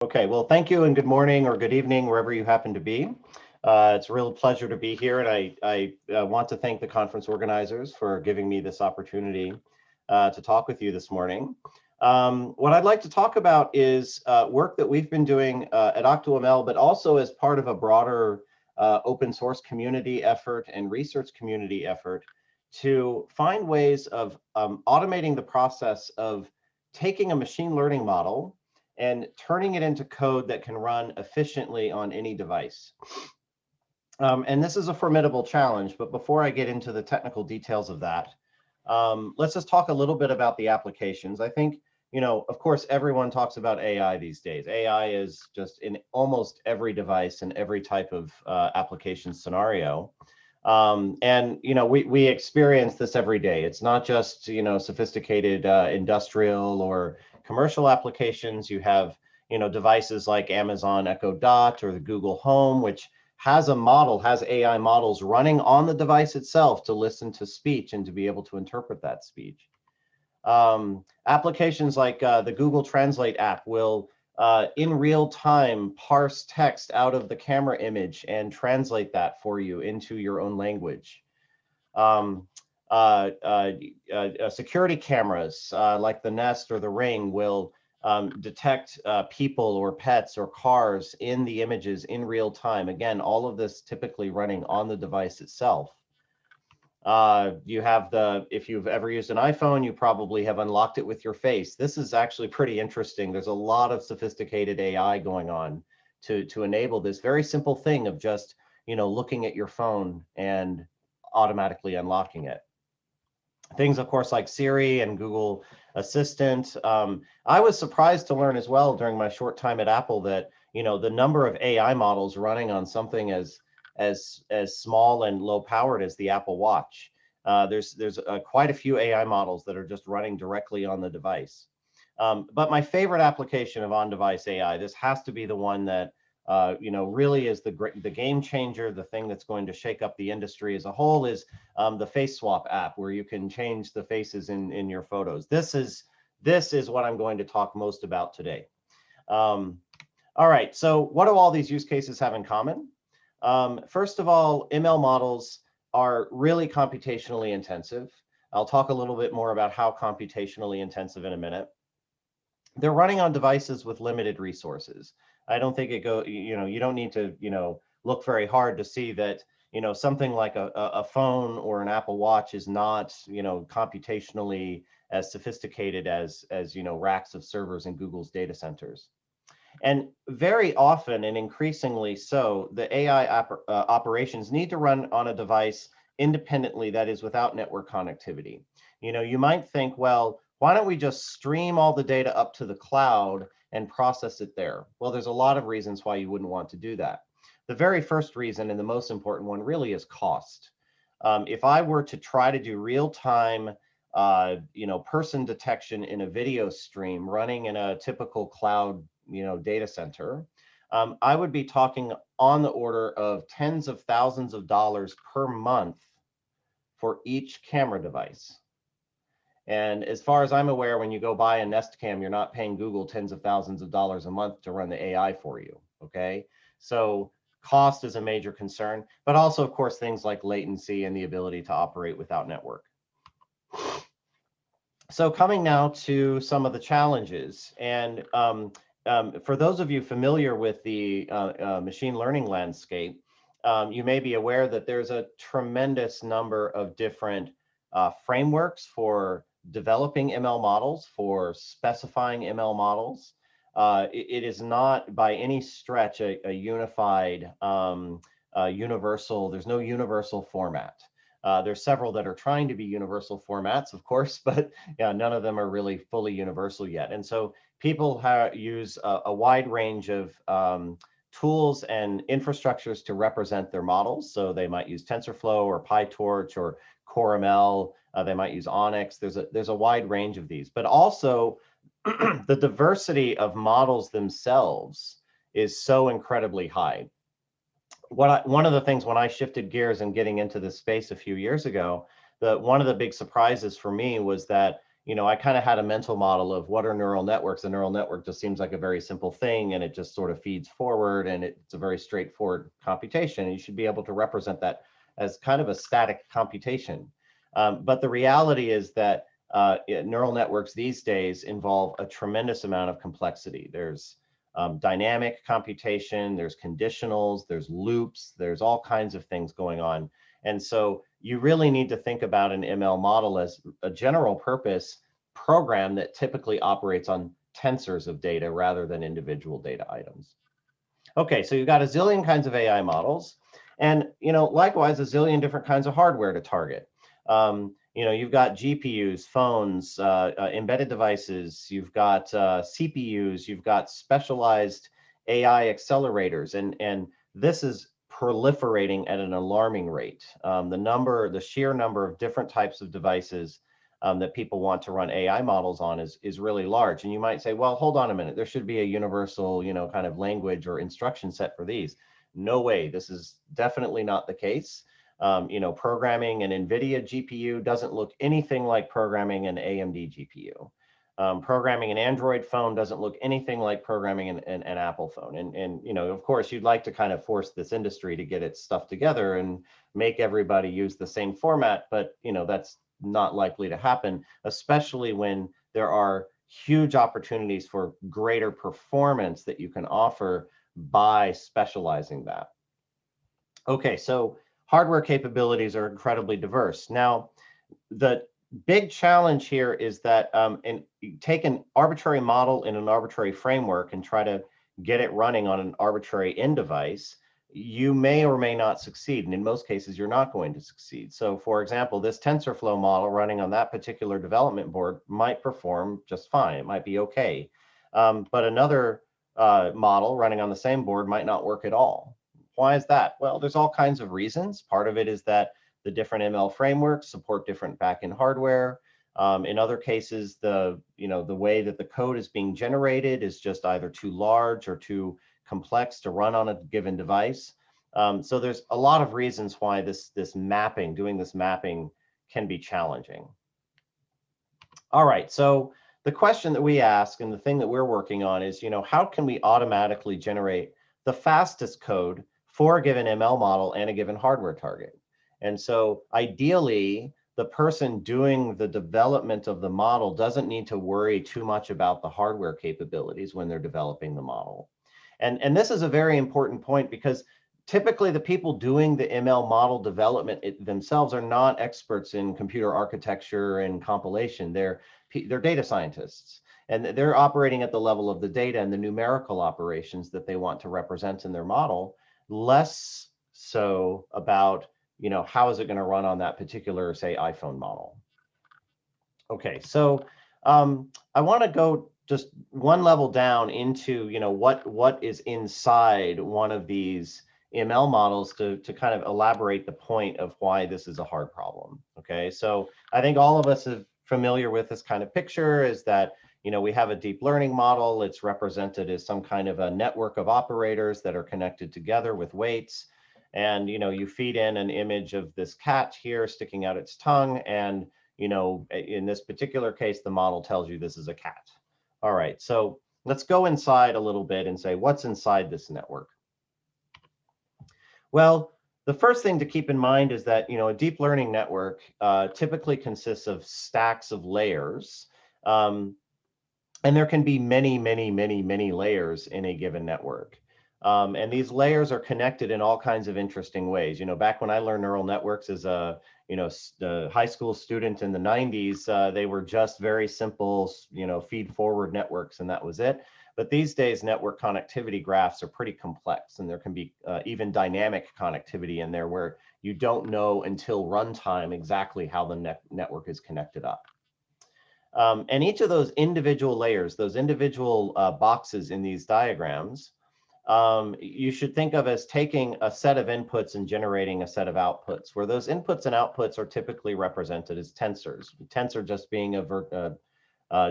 Okay, well, thank you and good morning or good evening, wherever you happen to be. It's a real pleasure to be here, and I want to thank the conference organizers for giving me this opportunity to talk with you this morning. What I'd like to talk about is work that we've been doing at OctoML, but also as part of a broader open source community effort and research community effort to find ways of automating the process of taking a machine learning model and turning it into code that can run efficiently on any device. And this is a formidable challenge, but before I get into the technical details of that, let's just talk a little bit about the applications. I think, of course, everyone talks about AI these days. AI is just in almost every device and every type of application scenario. We experience this every day. It's not just, sophisticated industrial or commercial applications. You have, devices like Amazon Echo Dot or the Google Home, which has AI models running on the device itself to listen to speech and to be able to interpret that speech. Applications like the Google Translate app will in real time parse text out of the camera image and translate that for you into your own language. Security cameras like the Nest or the Ring will detect people or pets or cars in the images in real time. Again, all of this typically running on the device itself. You have if you've ever used an iPhone, you probably have unlocked it with your face. This is actually pretty interesting. There's a lot of sophisticated AI going on to enable this very simple thing of just, looking at your phone and automatically unlocking it. Things, of course, like Siri and Google Assistant. I was surprised to learn as well during my short time at Apple that, the number of AI models running on something as small and low powered as the Apple Watch. There's quite a few AI models that are just running directly on the device. But my favorite application of on-device AI, this has to be the one that really is the game changer, the thing that's going to shake up the industry as a whole, is the Face Swap app, where you can change the faces in your photos. This is what I'm going to talk most about today. All right, so what do all these use cases have in common? First of all, ML models are really computationally intensive. I'll talk a little bit more about how computationally intensive in a minute. They're running on devices with limited resources. I don't think you don't need to, look very hard to see that, something like a phone or an Apple Watch is not, computationally as sophisticated as racks of servers in Google's data centers. And very often, and increasingly so, the AI operations need to run on a device independently, that is, without network connectivity. You might think, well, why don't we just stream all the data up to the cloud and process it there? Well, there's a lot of reasons why you wouldn't want to do that. The very first reason, and the most important one, really is cost. If I were to try to do real-time person detection in a video stream running in a typical cloud data center, I would be talking on the order of tens of thousands of dollars per month for each camera device. And as far as I'm aware, when you go buy a Nest Cam, you're not paying Google tens of thousands of dollars a month to run the AI for you, okay? So cost is a major concern, but also, of course, things like latency and the ability to operate without network. So coming now to some of the challenges. And for those of you familiar with the machine learning landscape, you may be aware that there's a tremendous number of different frameworks for developing ML models, for specifying ML models. It is not by any stretch a unified, universal, there's no universal format. There's several that are trying to be universal formats, of course, but none of them are really fully universal yet. And so people use a wide range of tools and infrastructures to represent their models. So they might use TensorFlow or PyTorch or CoreML. They might use Onyx. There's a wide range of these, but also the diversity of models themselves is so incredibly high. One of the things when I shifted gears and getting into this space a few years ago, one of the big surprises for me was that I kind of had a mental model of what are neural networks. A neural network just seems like a very simple thing, and it just sort of feeds forward, and it's a very straightforward computation. And you should be able to represent that as kind of a static computation. But the reality is that neural networks these days involve a tremendous amount of complexity. There's dynamic computation, there's conditionals, there's loops, there's all kinds of things going on. And so you really need to think about an ML model as a general purpose program that typically operates on tensors of data rather than individual data items. Okay, so you've got a zillion kinds of AI models, and likewise a zillion different kinds of hardware to target. You've got GPUs, phones, embedded devices, you've got CPUs, you've got specialized AI accelerators, and this is proliferating at an alarming rate. The sheer number of different types of devices that people want to run AI models on is really large. And you might say, well, hold on a minute, there should be a universal, kind of language or instruction set for these. No way, this is definitely not the case. Programming an NVIDIA GPU doesn't look anything like programming an AMD GPU. Programming an Android phone doesn't look anything like programming an Apple phone. And of course, you'd like to kind of force this industry to get its stuff together and make everybody use the same format, but that's not likely to happen, especially when there are huge opportunities for greater performance that you can offer by specializing that. Okay, so hardware capabilities are incredibly diverse. Now, the big challenge here is that take an arbitrary model in an arbitrary framework and try to get it running on an arbitrary end device, you may or may not succeed. And in most cases, you're not going to succeed. So for example, this TensorFlow model running on that particular development board might perform just fine. It might be okay. But another model running on the same board might not work at all. Why is that? Well, there's all kinds of reasons. Part of it is that the different ML frameworks support different backend hardware. In other cases, the way that the code is being generated is just either too large or too complex to run on a given device. So there's a lot of reasons why doing this mapping can be challenging. All right, so the question that we ask and the thing that we're working on is, how can we automatically generate the fastest code for a given ML model and a given hardware target? And so ideally, the person doing the development of the model doesn't need to worry too much about the hardware capabilities when they're developing the model. And this is a very important point because typically the people doing the ML model development themselves are not experts in computer architecture and compilation. They're data scientists, and they're operating at the level of the data and the numerical operations that they want to represent in their model, less so about how is it going to run on that particular, say, iPhone model. Okay, so I want to go just one level down into what is inside one of these ML models to kind of elaborate the point of why this is a hard problem. Okay, so I think all of us are familiar with this kind of picture, is that we have a deep learning model. It's represented as some kind of a network of operators that are connected together with weights. And you feed in an image of this cat here sticking out its tongue, and in this particular case, the model tells you this is a cat. All right, so let's go inside a little bit and say, what's inside this network? Well, the first thing to keep in mind is that a deep learning network typically consists of stacks of layers, and there can be many, many, many, many layers in a given network. And these layers are connected in all kinds of interesting ways. Back when I learned neural networks as a high school student in the 90s, they were just very simple, feed forward networks, and that was it. But these days, network connectivity graphs are pretty complex, and there can be even dynamic connectivity in there where you don't know until runtime exactly how the network is connected up. And each of those individual layers, those individual boxes in these diagrams, you should think of as taking a set of inputs and generating a set of outputs, where those inputs and outputs are typically represented as tensors. Tensor just being a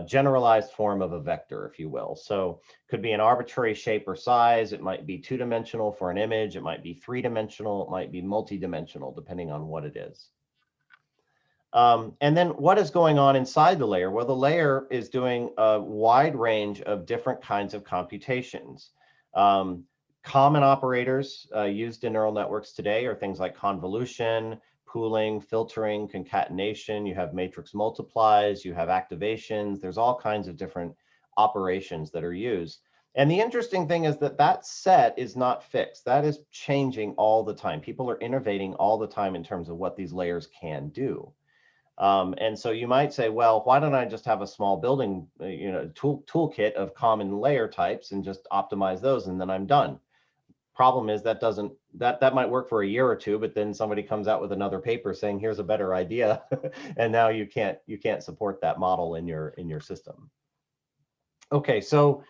generalized form of a vector, if you will. So it could be an arbitrary shape or size. It might be two-dimensional for an image. It might be three-dimensional. It might be multi-dimensional, depending on what it is. And then what is going on inside the layer? Well, the layer is doing a wide range of different kinds of computations. Common operators used in neural networks today are things like convolution, pooling, filtering, concatenation. You have matrix multiplies, you have activations. There's all kinds of different operations that are used. And the interesting thing is that that set is not fixed. That is changing all the time. People are innovating all the time in terms of what these layers can do. And so you might say, well, why don't I just have a small building, toolkit of common layer types and just optimize those, and then I'm done. Problem is that that might work for a year or two, but then somebody comes out with another paper saying here's a better idea, and now you can't support that model in your system. Okay, so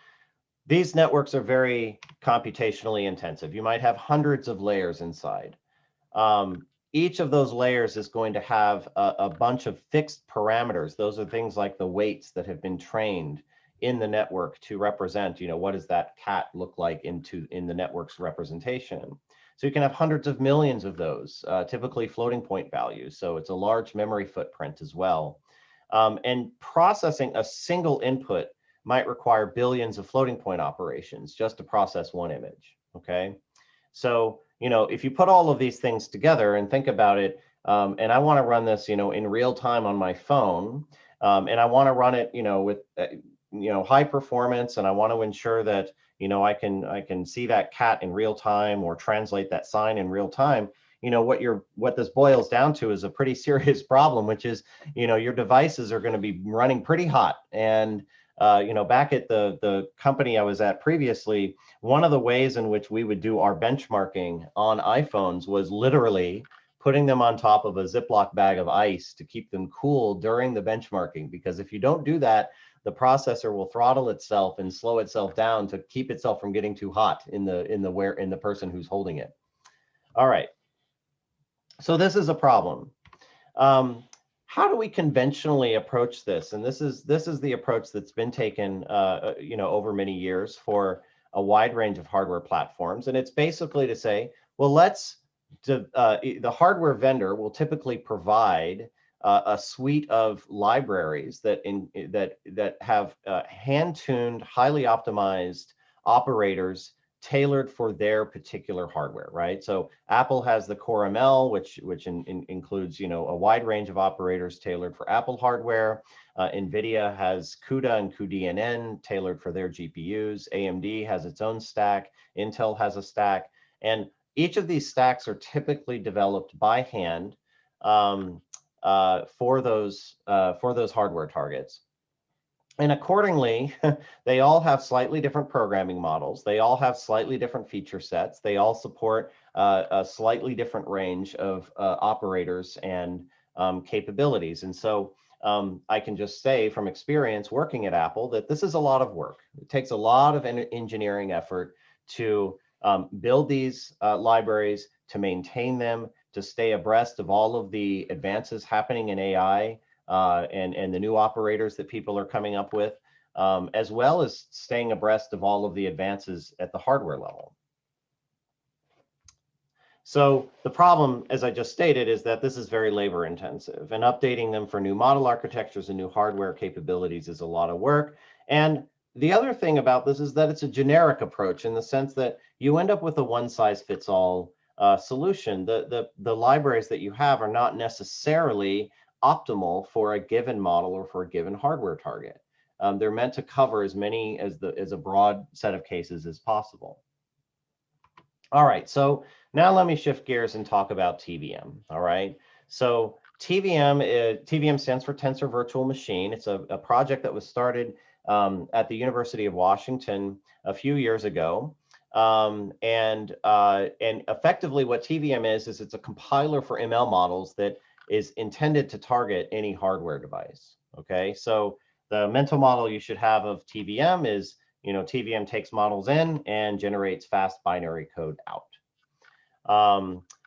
these networks are very computationally intensive. You might have hundreds of layers inside. Each of those layers is going to have a bunch of fixed parameters. Those are things like the weights that have been trained in the network to represent, what does that cat look like in the network's representation. So you can have hundreds of millions of those, typically floating point values. So it's a large memory footprint as well. And processing a single input might require billions of floating point operations just to process one image, okay? So, if you put all of these things together and think about it, and I want to run this, in real time on my phone, and I want to run it, with, high performance, and I want to ensure that, I can see that cat in real time or translate that sign in real time. What this boils down to is a pretty serious problem, which is, your devices are going to be running pretty hot. And back at the company I was at previously, one of the ways in which we would do our benchmarking on iPhones was literally putting them on top of a Ziploc bag of ice to keep them cool during the benchmarking. Because if you don't do that, the processor will throttle itself and slow itself down to keep itself from getting too hot in the person who's holding it. All right. So this is a problem. How do we conventionally approach this? And this is the approach that's been taken, over many years for a wide range of hardware platforms. And it's basically to say, well, the hardware vendor will typically provide a suite of libraries that have hand-tuned, highly optimized operators tailored for their particular hardware, right? So Apple has the Core ML, which includes, a wide range of operators tailored for Apple hardware. NVIDIA has CUDA and cuDNN tailored for their GPUs. AMD has its own stack. Intel has a stack. And each of these stacks are typically developed by hand for those hardware targets. And accordingly, they all have slightly different programming models. They all have slightly different feature sets. They all support a slightly different range of operators and capabilities. And so I can just say from experience working at Apple that this is a lot of work. It takes a lot of engineering effort to build these libraries, to maintain them, to stay abreast of all of the advances happening in AI, and the new operators that people are coming up with, as well as staying abreast of all of the advances at the hardware level. So the problem, as I just stated, is that this is very labor intensive, and updating them for new model architectures and new hardware capabilities is a lot of work. And the other thing about this is that it's a generic approach in the sense that you end up with a one-size-fits-all solution. The libraries that you have are not necessarily optimal for a given model or for a given hardware target. They're meant to cover as many as a broad set of cases as possible. All right, so now let me shift gears and talk about TVM. All right, so TVM stands for Tensor Virtual Machine. It's a project that was started at the University of Washington a few years ago. And effectively what TVM is it's a compiler for ML models that is intended to target any hardware device, okay? So the mental model you should have of TVM is, TVM takes models in and generates fast binary code out.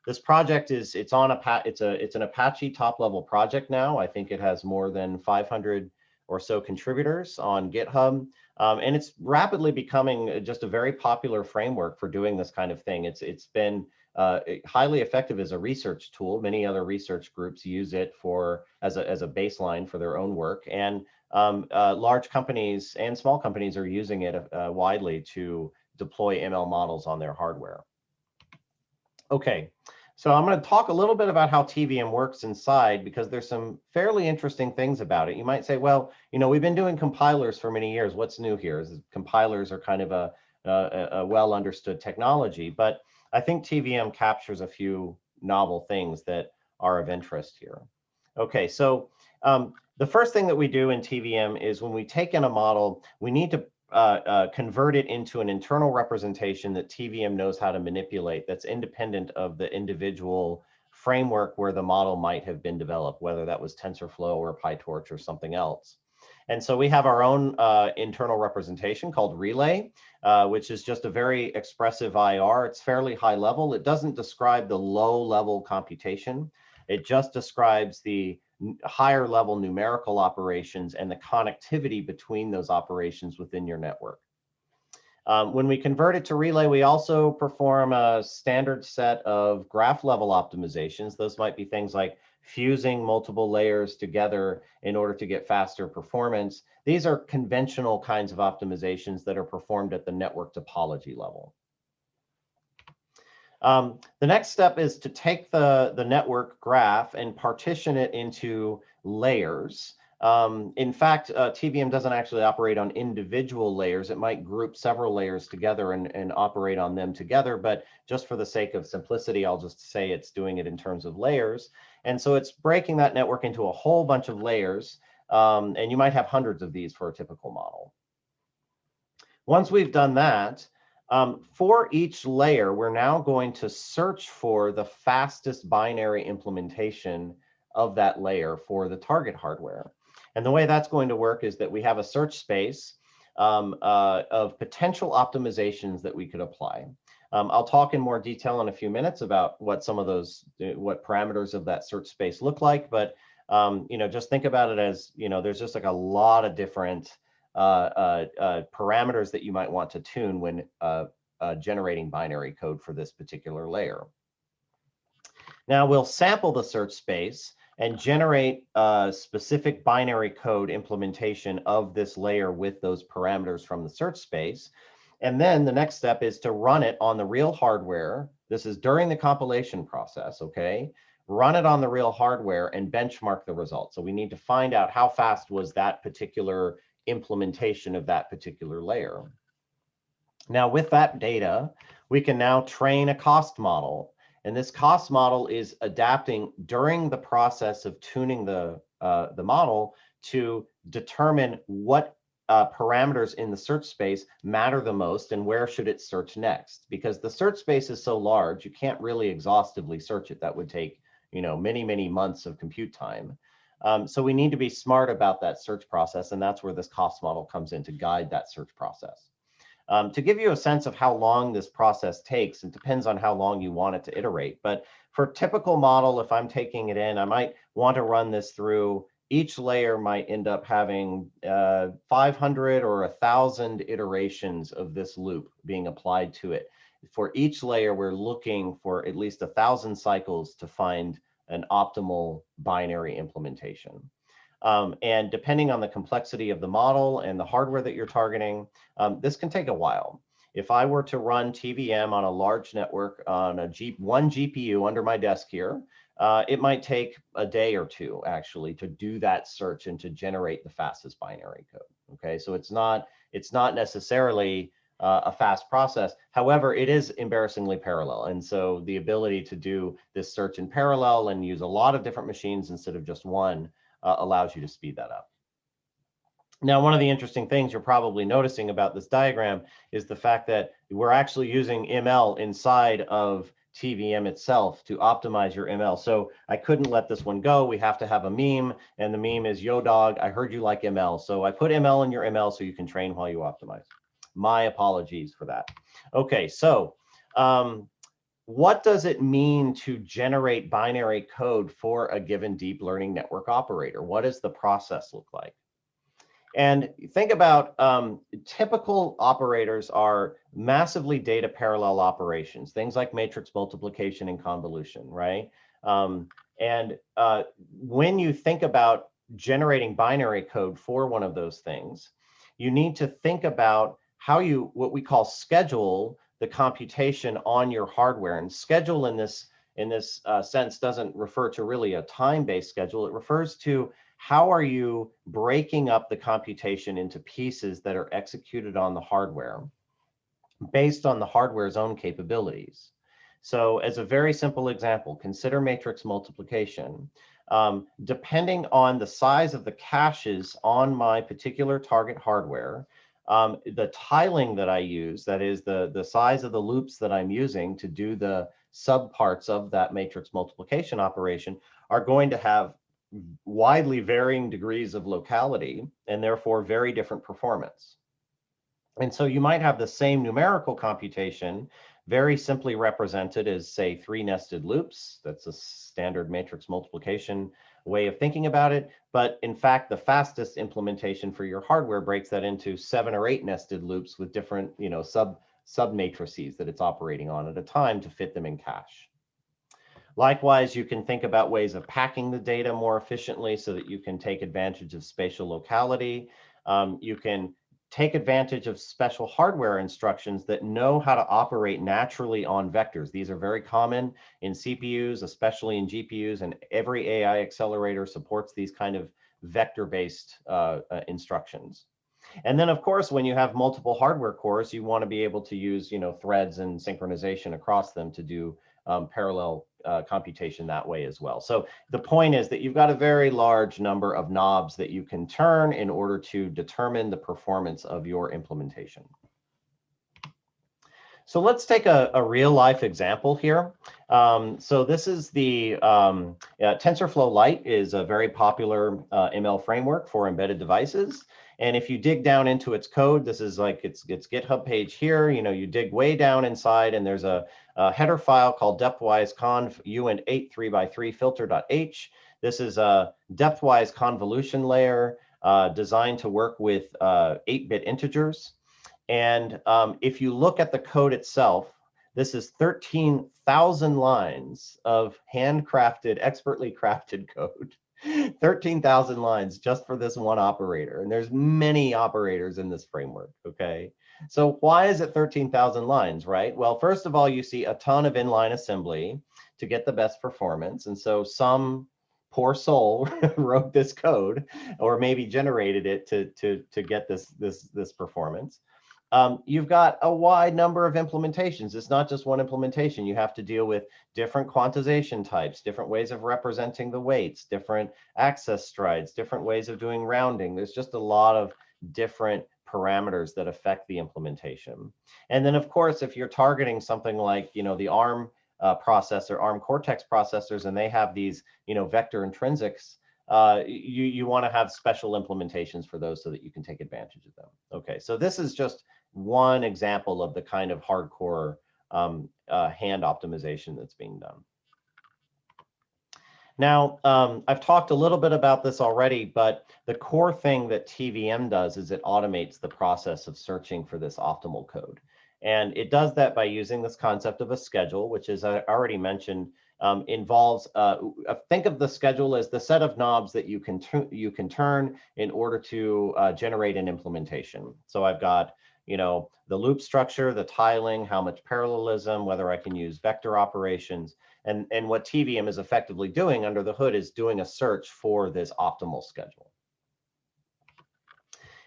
This project it's an Apache top-level project now. I think it has more than 500 or so contributors on GitHub. And it's rapidly becoming just a very popular framework for doing this kind of thing. It's been highly effective as a research tool. Many other research groups use it for as a baseline for their own work, and large companies and small companies are using it widely to deploy ML models on their hardware. Okay, so I'm going to talk a little bit about how TVM works inside, because there's some fairly interesting things about it. You might say, well, we've been doing compilers for many years. What's new here? Is compilers are kind of a well understood technology, but I think TVM captures a few novel things that are of interest here. Okay, so the first thing that we do in TVM is when we take in a model, we need to convert it into an internal representation that TVM knows how to manipulate, that's independent of the individual framework where the model might have been developed, whether that was TensorFlow or PyTorch or something else. And so we have our own internal representation called Relay, which is just a very expressive IR. It's fairly high level. It doesn't describe the low level computation. It just describes the higher level numerical operations and the connectivity between those operations within your network. When we convert it to Relay, we also perform a standard set of graph level optimizations. Those might be things like fusing multiple layers together in order to get faster performance. These are conventional kinds of optimizations that are performed at the network topology level. The next step is to take the network graph and partition it into layers. In fact, TVM doesn't actually operate on individual layers. It might group several layers together and operate on them together, but just for the sake of simplicity, I'll just say it's doing it in terms of layers. And so it's breaking that network into a whole bunch of layers, and you might have hundreds of these for a typical model. Once we've done that, for each layer, we're now going to search for the fastest binary implementation of that layer for the target hardware. And the way that's going to work is that we have a search space of potential optimizations that we could apply. I'll talk in more detail in a few minutes about what some of those, what parameters of that search space look like. But just think about it as, there's just like a lot of different parameters that you might want to tune when generating binary code for this particular layer. Now we'll sample the search space and generate a specific binary code implementation of this layer with those parameters from the search space. And then the next step is to run it on the real hardware. This is during the compilation process, okay? Run it on the real hardware and benchmark the results. So we need to find out how fast was that particular implementation of that particular layer. Now with that data, we can now train a cost model. And this cost model is adapting during the process of tuning the model to determine what parameters in the search space matter the most and where should it search next. Because the search space is so large, you can't really exhaustively search it. That would take many, many months of compute time. So we need to be smart about that search process, and that's where this cost model comes in to guide that search process. To give you a sense of how long this process takes, it depends on how long you want it to iterate. But for a typical model, if I'm taking it in, I might want to run this through. Each layer might end up having 500 or 1,000 iterations of this loop being applied to it. For each layer, we're looking for at least 1,000 cycles to find an optimal binary implementation. And depending on the complexity of the model and the hardware that you're targeting, this can take a while. If I were to run TVM on a large network on one GPU under my desk here, it might take a day or two actually to do that search and to generate the fastest binary code. Okay, so it's not necessarily a fast process. However, it is embarrassingly parallel. And so the ability to do this search in parallel and use a lot of different machines instead of just one allows you to speed that up. Now, one of the interesting things you're probably noticing about this diagram is the fact that we're actually using ML inside of TVM itself to optimize your ML. So I couldn't let this one go. We have to have a meme, and the meme is, yo dog, I heard you like ML. So I put ML in your ML so you can train while you optimize. My apologies for that. Okay, so what does it mean to generate binary code for a given deep learning network operator? What does the process look like? And think about typical operators are massively data parallel operations, things like matrix multiplication and convolution, right? And when you think about generating binary code for one of those things, you need to think about how you, what we call schedule the computation on your hardware. And schedule in this sense doesn't refer to really a time-based schedule. It refers to how are you breaking up the computation into pieces that are executed on the hardware based on the hardware's own capabilities. So as a very simple example, consider matrix multiplication. Depending on the size of the caches on my particular target hardware, the tiling that I use, that is the size of the loops that I'm using to do the subparts of that matrix multiplication operation, are going to have widely varying degrees of locality and therefore very different performance. And so you might have the same numerical computation very simply represented as, say, 3 nested loops. That's a standard matrix multiplication way of thinking about it. But in fact, the fastest implementation for your hardware breaks that into 7 or 8 nested loops with different, sub matrices that it's operating on at a time to fit them in cache. Likewise, you can think about ways of packing the data more efficiently so that you can take advantage of spatial locality. You can take advantage of special hardware instructions that know how to operate naturally on vectors. These are very common in CPUs, especially in GPUs, and every AI accelerator supports these kind of vector-based instructions. And then, of course, when you have multiple hardware cores, you want to be able to use, threads and synchronization across them to do parallel computation that way as well. So the point is that you've got a very large number of knobs that you can turn in order to determine the performance of your implementation. So let's take a real life example here. So this is the TensorFlow Lite is a very popular ML framework for embedded devices. And if you dig down into its code, this is like its GitHub page here. You dig way down inside, and there's a header file called depthwise conv uint8 3x3 filter.h. This is a depthwise convolution layer designed to work with 8-bit integers. And if you look at the code itself, this is 13,000 lines of handcrafted, expertly crafted code. 13,000 lines just for this one operator. And there's many operators in this framework, okay? So why is it 13,000 lines, right? Well, first of all, you see a ton of inline assembly to get the best performance. And so some poor soul wrote this code, or maybe generated it to get this performance. You've got a wide number of implementations. It's not just one implementation. You have to deal with different quantization types, different ways of representing the weights, different access strides, different ways of doing rounding. There's just a lot of different parameters that affect the implementation. And then, of course, if you're targeting something like, the ARM processor, ARM Cortex processors, and they have these, vector intrinsics, you want to have special implementations for those so that you can take advantage of them. Okay, so this is just one example of the kind of hardcore hand optimization that's being done. Now, I've talked a little bit about this already, but the core thing that TVM does is it automates the process of searching for this optimal code. And it does that by using this concept of a schedule, which, as I already mentioned, involves, think of the schedule as the set of knobs that you can turn in order to generate an implementation. So I've got, the loop structure, the tiling, how much parallelism, whether I can use vector operations, and what TVM is effectively doing under the hood is doing a search for this optimal schedule.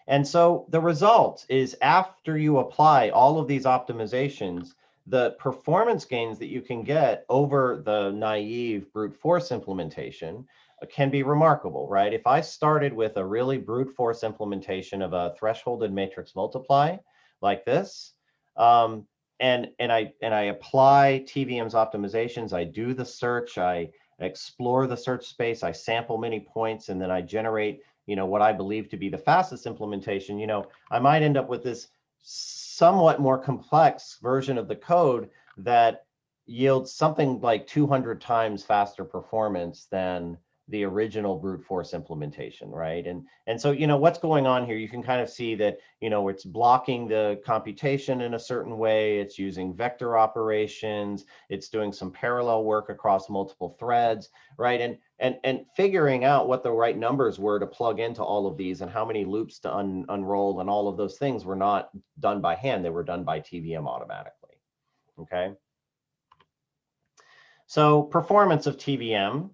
And so the result is, after you apply all of these optimizations, the performance gains that you can get over the naive brute force implementation can be remarkable, right? If I started with a really brute force implementation of a thresholded matrix multiply like this, and I apply TVM's optimizations, I do the search, I explore the search space, I sample many points, and then I generate, what I believe to be the fastest implementation, I might end up with this somewhat more complex version of the code that yields something like 200 times faster performance than the original brute force implementation, right? And so, you know, what's going on here, you can kind of see that, you know, it's blocking the computation in a certain way, it's using vector operations, it's doing some parallel work across multiple threads, right? And figuring out what the right numbers were to plug into all of these and how many loops to unroll and all of those things were not done by hand, they were done by TVM automatically, okay? So performance of TVM,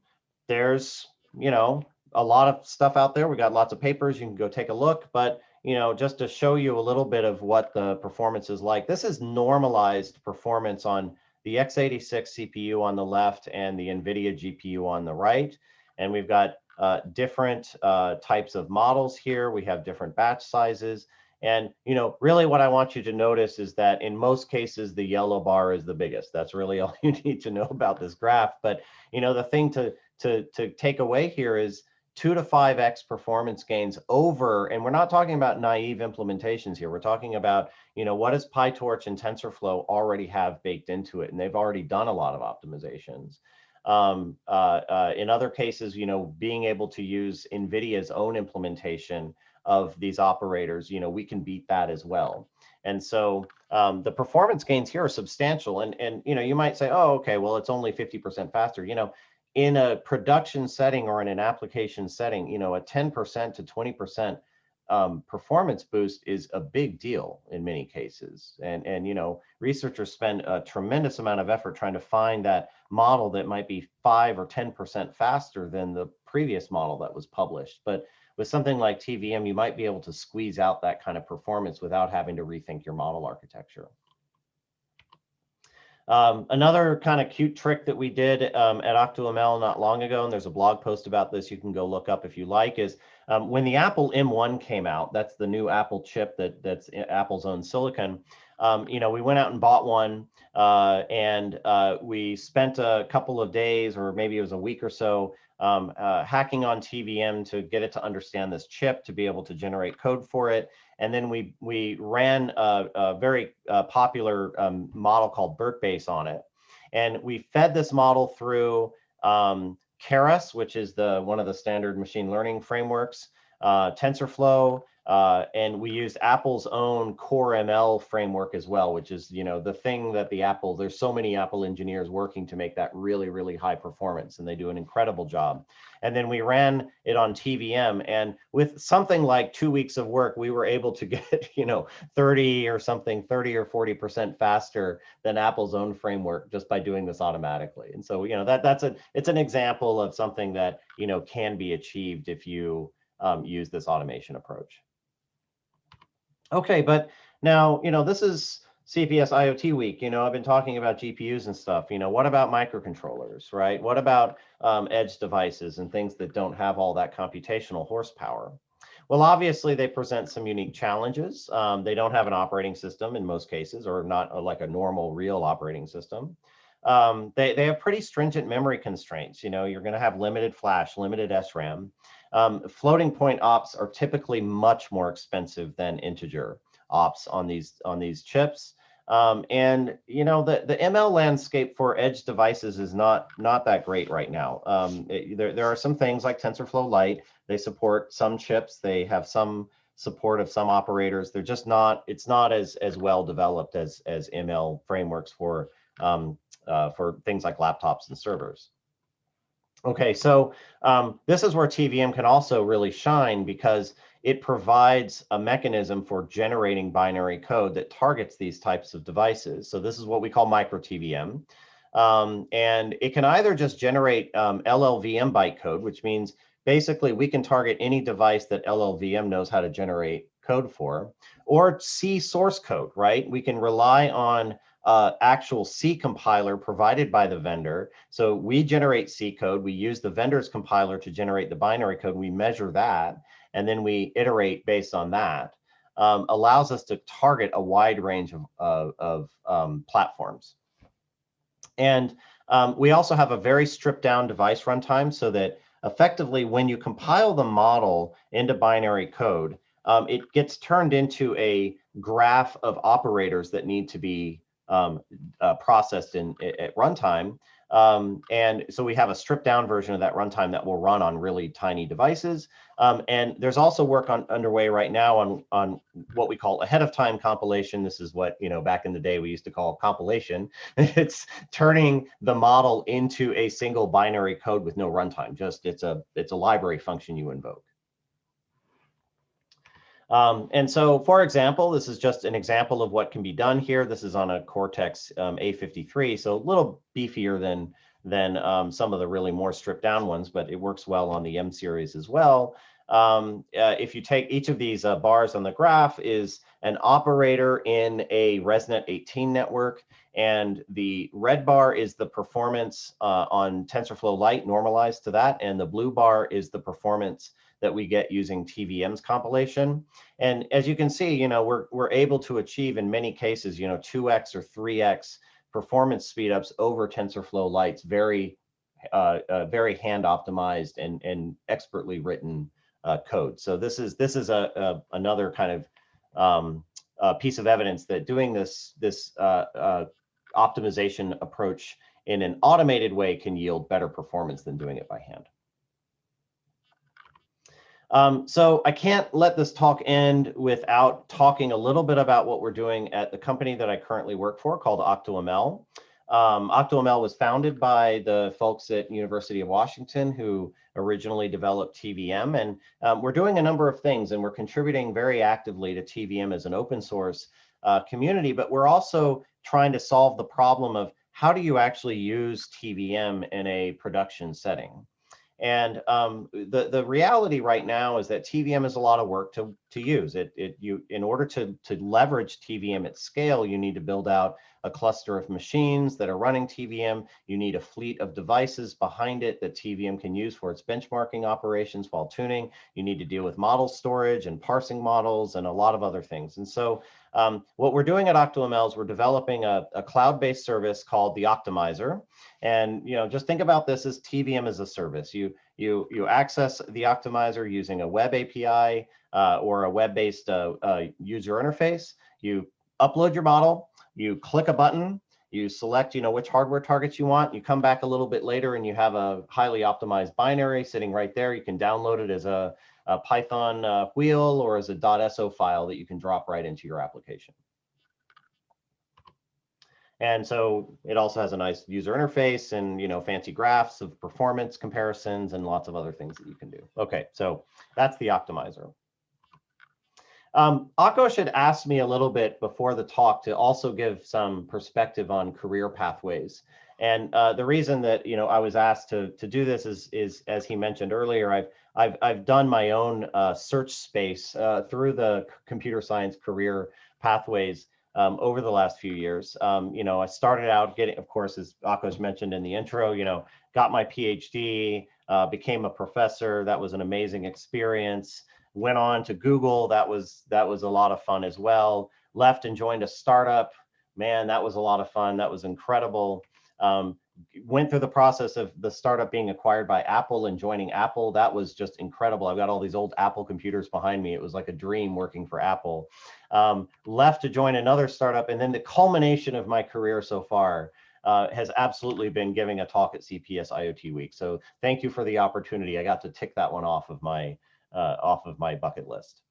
there's, you know, a lot of stuff out there. We got lots of papers, you can go take a look, but, you know, just to show you a little bit of what the performance is like, this is normalized performance on the x86 CPU on the left and the NVIDIA GPU on the right. And we've got different types of models here. We have different batch sizes. And, you know, really what I want you to notice is that in most cases, the yellow bar is the biggest. That's really all you need to know about this graph. But, you know, the thing to take away here is 2 to 5x performance gains over, and we're not talking about naive implementations here. We're talking about, you know, what does PyTorch and TensorFlow already have baked into it? And they've already done a lot of optimizations. In other cases, you know, being able to use NVIDIA's own implementation of these operators, you know, we can beat that as well. And so the performance gains here are substantial. And you know, you might say, oh, okay, well, it's only 50% faster. You know, in a production setting or in an application setting, you know, a 10% to 20% performance boost is a big deal in many cases. And you know, researchers spend a tremendous amount of effort trying to find that model that might be 5 or 10% faster than the previous model that was published. But with something like TVM, you might be able to squeeze out that kind of performance without having to rethink your model architecture. Another kind of cute trick that we did at OctoML not long ago, and there's a blog post about this you can go look up if you like, is when the Apple M1 came out, that's the new Apple chip that's Apple's own silicon. You know, we went out and bought one, and we spent a couple of days, or maybe it was a week or so, hacking on TVM to get it to understand this chip, to be able to generate code for it. And then we ran a very popular model called BERT-base on it. And we fed this model through Keras, which is one of the standard machine learning frameworks, TensorFlow, and we used Apple's own Core ML framework as well, which is, you know, the thing that there's so many Apple engineers working to make that really, really high performance, and they do an incredible job. And then we ran it on TVM, and with something like 2 weeks of work, we were able to get, you know, 30 or 40% faster than Apple's own framework just by doing this automatically. And so, you know, it's an example of something that, you know, can be achieved if you use this automation approach. Okay, but now, you know, this is CPS-IoT week. You know, I've been talking about GPUs and stuff. You know, what about microcontrollers, right? What about edge devices and things that don't have all that computational horsepower? Well, obviously, they present some unique challenges. They don't have an operating system in most cases, or not like a normal real operating system. They have pretty stringent memory constraints. You know, you're going to have limited flash, limited SRAM. Floating point ops are typically much more expensive than integer ops on these chips. And you know, the ML landscape for edge devices is not that great right now. There are some things like TensorFlow Lite. They support some chips. They have some support of some operators. They're just not. It's not as well developed as ML frameworks for things like laptops and servers. Okay, so this is where TVM can also really shine, because it provides a mechanism for generating binary code that targets these types of devices. So this is what we call micro TVM. And it can either just generate LLVM bytecode, which means basically we can target any device that LLVM knows how to generate code for, or C source code, right? We can rely on actual C compiler provided by the vendor. So we generate C code, we use the vendor's compiler to generate the binary code, we measure that, and then we iterate based on that. Allows us to target a wide range of platforms. And we also have a very stripped down device runtime, so that effectively when you compile the model into binary code, it gets turned into a graph of operators that need to be processed at runtime. And so we have a stripped down version of that runtime that will run on really tiny devices. And there's also work underway right now on what we call ahead of time compilation. This is what, back in the day we used to call compilation. It's turning the model into a single binary code with no runtime. Just it's a library function you invoke. And so, for example, this is just an example of what can be done here. This is on a Cortex A53, so a little beefier than some of the really more stripped down ones, but it works well on the M series as well. If you take each of these bars on the graph is an operator in a ResNet 18 network, and the red bar is the performance on TensorFlow Lite normalized to that, and the blue bar is the performance that we get using TVM's compilation. And as you can see, we're able to achieve in many cases, 2x or 3x performance speedups over TensorFlow Lite's very hand optimized and expertly written code. So this is another kind of piece of evidence that doing this optimization approach in an automated way can yield better performance than doing it by hand. So I can't let this talk end without talking a little bit about what we're doing at the company that I currently work for called OctoML. OctoML was founded by the folks at University of Washington who originally developed TVM, and we're doing a number of things, and we're contributing very actively to TVM as an open source community, but we're also trying to solve the problem of how do you actually use TVM in a production setting. And the reality right now is that TVM is a lot of work to use. In order to leverage TVM at scale, you need to build out a cluster of machines that are running TVM. You need a fleet of devices behind it that TVM can use for its benchmarking operations while tuning. You need to deal with model storage and parsing models and a lot of other things. And so what we're doing at OctoML is we're developing a cloud-based service called the Optimizer. And just think about this as TVM as a service. You access the Optimizer using a web API or a web-based user interface. You upload your model, you click a button, you select which hardware targets you want. You come back a little bit later and you have a highly optimized binary sitting right there. You can download it as a Python wheel or as a .so file that you can drop right into your application. And so it also has a nice user interface and fancy graphs of performance comparisons and lots of other things that you can do. Okay, so that's the Optimizer. Akash had asked me a little bit before the talk to also give some perspective on career pathways. And the reason that I was asked to do this is as he mentioned earlier, I've done my own search space through the computer science career pathways over the last few years. I started out getting, of course, as Akash mentioned in the intro, got my PhD, became a professor. That was an amazing experience. Went on to Google. That was a lot of fun as well. Left and joined a startup. Man, that was a lot of fun. That was incredible. Went through the process of the startup being acquired by Apple and joining Apple. That was just incredible. I've got all these old Apple computers behind me. It was like a dream working for Apple. Left to join another startup. And then the culmination of my career so far has absolutely been giving a talk at CPS-IoT Week. So thank you for the opportunity. I got to tick that one off of my bucket list.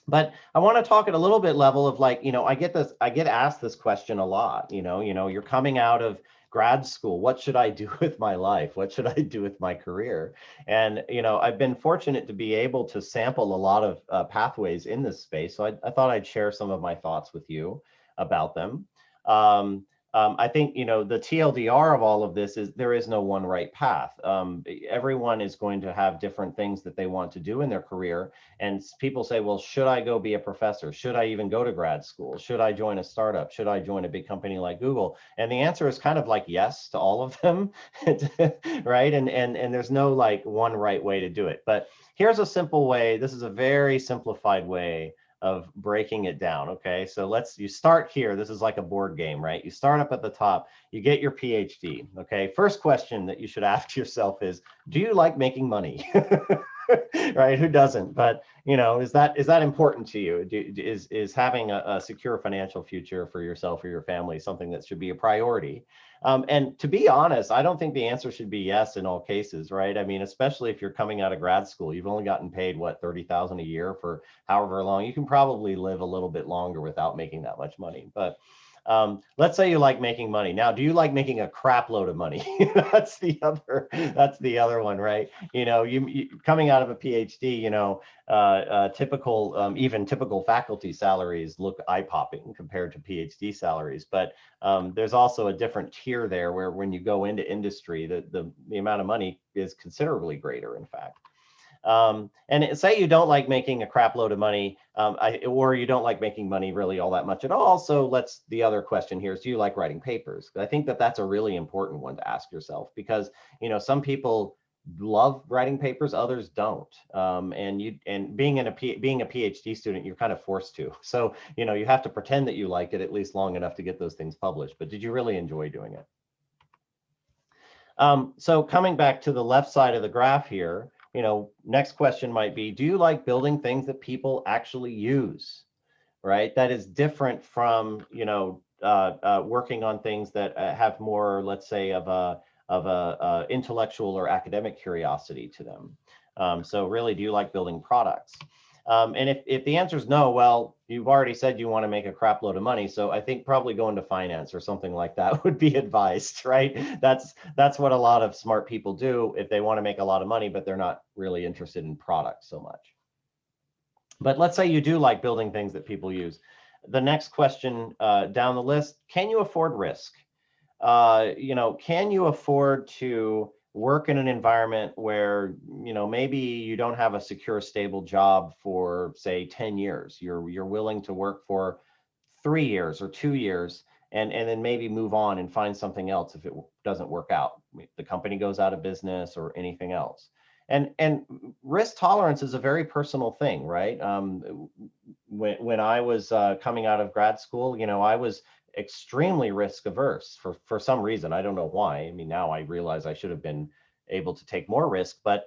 But I want to talk at a little bit level of I get asked this question a lot. You're coming out of grad school. What should I do with my life? What should I do with my career? And I've been fortunate to be able to sample a lot of pathways in this space. So I thought I'd share some of my thoughts with you about them. I think, the TLDR of all of this is there is no one right path. Everyone is going to have different things that they want to do in their career. And people say, well, should I go be a professor? Should I even go to grad school? Should I join a startup? Should I join a big company like Google? And the answer is kind of like yes to all of them, right? And there's no one right way to do it. But here's a simple way. This is a very simplified way of breaking it down. Okay, so you start here. This is like a board game, right? You start up at the top, you get your PhD. Okay, first question that you should ask yourself is, do you like making money? right? Who doesn't? But is that important to you? Is having a secure financial future for yourself or your family something that should be a priority? And to be honest, I don't think the answer should be yes in all cases, right? I mean, especially if you're coming out of grad school, you've only gotten paid what, 30,000 a year for however long. You can probably live a little bit longer without making that much money. But let's say you like making money. Now, do you like making a crap load of money? That's the other one, right? You coming out of a PhD, even typical faculty salaries look eye-popping compared to PhD salaries. But there's also a different tier there where when you go into industry, the amount of money is considerably greater, in fact. And say you don't like making a crap load of money, or you don't like making money really all that much at all. So the other question here is, do you like writing papers? I think that's a really important one to ask yourself, because some people love writing papers, others don't. And being a PhD student, you're kind of forced to. So you have to pretend that you like it at least long enough to get those things published. But did you really enjoy doing it? So coming back to the left side of the graph here, next question might be, do you like building things that people actually use, right? That is different from, working on things that have more, let's say, of a intellectual or academic curiosity to them. So really, do you like building products? And if the answer is no, well, you've already said you want to make a crap load of money. So I think probably going to finance or something like that would be advised, right? That's what a lot of smart people do if they want to make a lot of money, but they're not really interested in products so much. But let's say you do like building things that people use. The next question down the list, can you afford risk? Can you afford to work in an environment where, maybe you don't have a secure, stable job for, say, 10 years. You're willing to work for 3 years or 2 years and then maybe move on and find something else if it doesn't work out. The company goes out of business or anything else. And risk tolerance is a very personal thing, right? When I was coming out of grad school, I was extremely risk averse for some reason. I don't know why. I mean, now I realize I should have been able to take more risk, but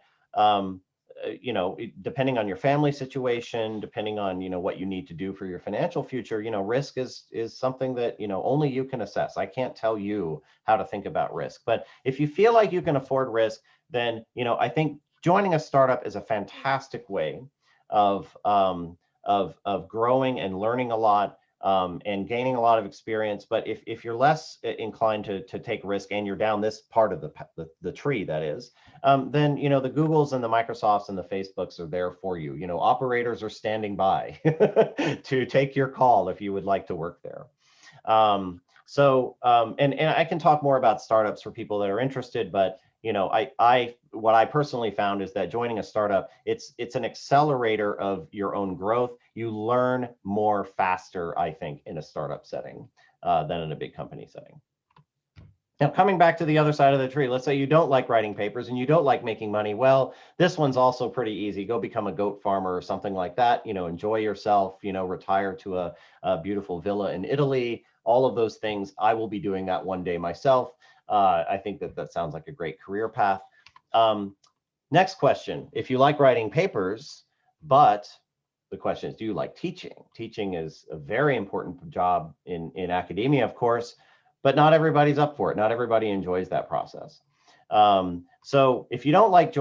depending on your family situation, depending on what you need to do for your financial future, risk is something that only you can assess. I can't tell you how to think about risk, but if you feel like you can afford risk, then I think joining a startup is a fantastic way of growing and learning a lot. And gaining a lot of experience. But if you're less inclined to take risk and you're down this part of the tree, that is, then the Googles and the Microsofts and the Facebooks are there for you. Operators are standing by to take your call if you would like to work there. And I can talk more about startups for people that are interested, but what I personally found is that joining a startup, it's an accelerator of your own growth. You learn more faster, I think, in a startup setting than in a big company setting. Now, coming back to the other side of the tree, let's say you don't like writing papers and you don't like making money. Well, this one's also pretty easy. Go become a goat farmer or something like that. Enjoy yourself, retire to a beautiful villa in Italy, all of those things. I will be doing that one day myself. I think that sounds like a great career path. Next question, if you like writing papers, but the question is, do you like teaching? Teaching is a very important job in academia, of course, but not everybody's up for it. Not everybody enjoys that process. So if you don't like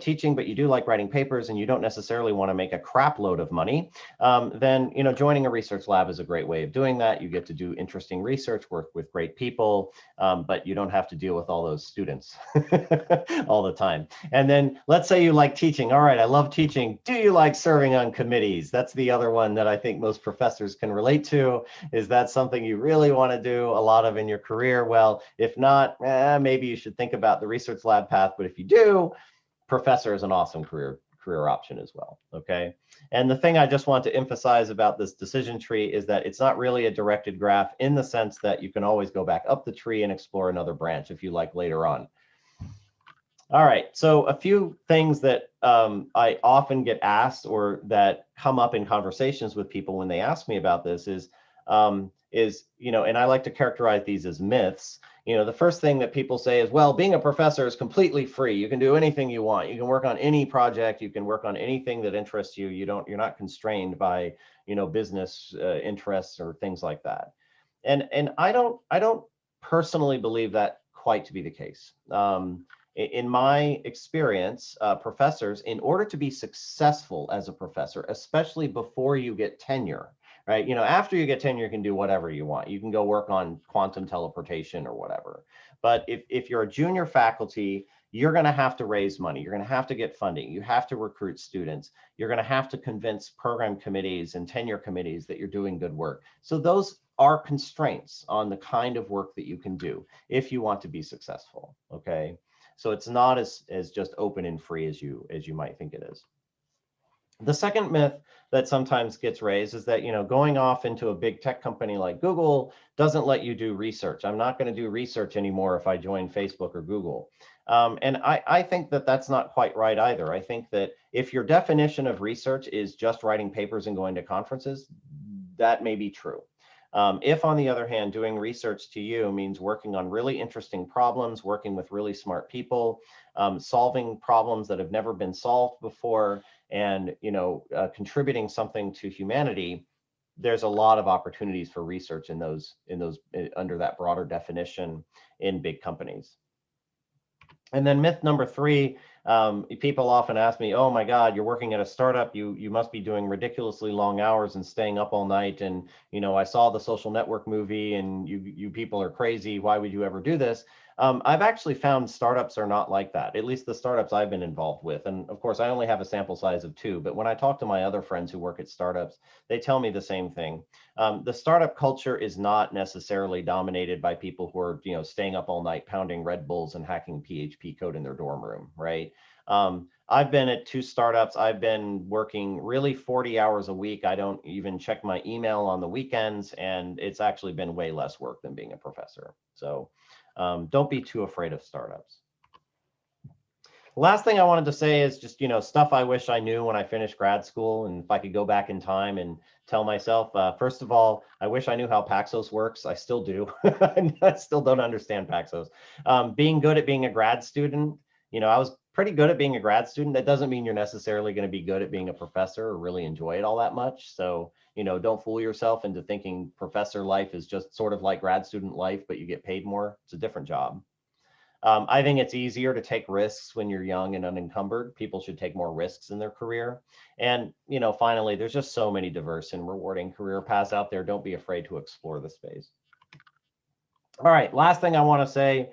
teaching, but you do like writing papers and you don't necessarily want to make a crap load of money, then joining a research lab is a great way of doing that. You get to do interesting research, work with great people, but you don't have to deal with all those students all the time. And then let's say you like teaching. All right, I love teaching. Do you like serving on committees? That's the other one that I think most professors can relate to. Is that something you really want to do a lot of in your career? Well, if not, maybe you should think about the research lab path. But if you do, professor is an awesome career option as well. Okay. And the thing I just want to emphasize about this decision tree is that it's not really a directed graph in the sense that you can always go back up the tree and explore another branch if you like later on. All right, so a few things that I often get asked or that come up in conversations with people when they ask me about this is, is, and I like to characterize these as myths. The first thing that people say is, well, being a professor is completely free. You can do anything you want. You can work on any project. You can work on anything that interests you. You're not constrained by, business interests or things like that. And I don't personally believe that quite to be the case. In my experience, professors, in order to be successful as a professor, especially before you get tenure, right? After you get tenure, you can do whatever you want. You can go work on quantum teleportation or whatever. But if you're a junior faculty, you're going to have to raise money. You're going to have to get funding. You have to recruit students. You're going to have to convince program committees and tenure committees that you're doing good work. So those are constraints on the kind of work that you can do if you want to be successful, okay? So it's not as just open and free as you might think it is. The second myth that sometimes gets raised is that, going off into a big tech company like Google doesn't let you do research. I'm not going to do research anymore if I join Facebook or Google. And I think that that's not quite right either. I think that if your definition of research is just writing papers and going to conferences, that may be true. If, on the other hand, doing research to you means working on really interesting problems, working with really smart people, solving problems that have never been solved before, and contributing something to humanity, there's a lot of opportunities for research in those under that broader definition in big companies. And then myth number 3, people often ask me, oh my God, you're working at a startup, you must be doing ridiculously long hours and staying up all night. And, I saw the Social Network movie and you people are crazy. Why would you ever do this? I've actually found startups are not like that, at least the startups I've been involved with. And of course, I only have a sample size of 2, but when I talk to my other friends who work at startups, they tell me the same thing. The startup culture is not necessarily dominated by people who are, staying up all night pounding Red Bulls and hacking PHP code in their dorm room, right? I've been at 2 startups. I've been working really 40 hours a week. I don't even check my email on the weekends, and it's actually been way less work than being a professor. So don't be too afraid of startups. Last thing I wanted to say is just, stuff I wish I knew when I finished grad school, and if I could go back in time and tell myself, first of all, I wish I knew how Paxos works. I still do. I still don't understand Paxos. Being good at being a grad student, I was pretty good at being a grad student. That doesn't mean you're necessarily going to be good at being a professor or really enjoy it all that much. So, don't fool yourself into thinking professor life is just sort of like grad student life, but you get paid more. It's a different job. I think it's easier to take risks when you're young and unencumbered. People should take more risks in their career. And, finally, there's just so many diverse and rewarding career paths out there. Don't be afraid to explore the space. All right, last thing I want to say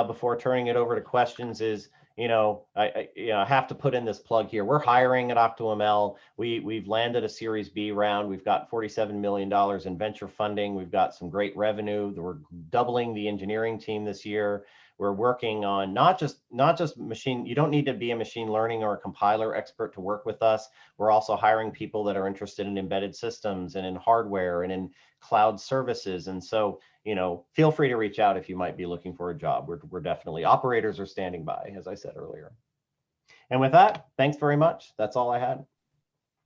before turning it over to questions is, I have to put in this plug here. We're hiring at OctoML. We've landed a Series B round. We've got $47 million in venture funding. We've got some great revenue. We're doubling the engineering team this year. We're working on not just machine. You don't need to be a machine learning or a compiler expert to work with us. We're also hiring people that are interested in embedded systems and in hardware and in cloud services. And so, feel free to reach out if you might be looking for a job. We're definitely, operators are standing by, as I said earlier. And with that, thanks very much. That's all I had.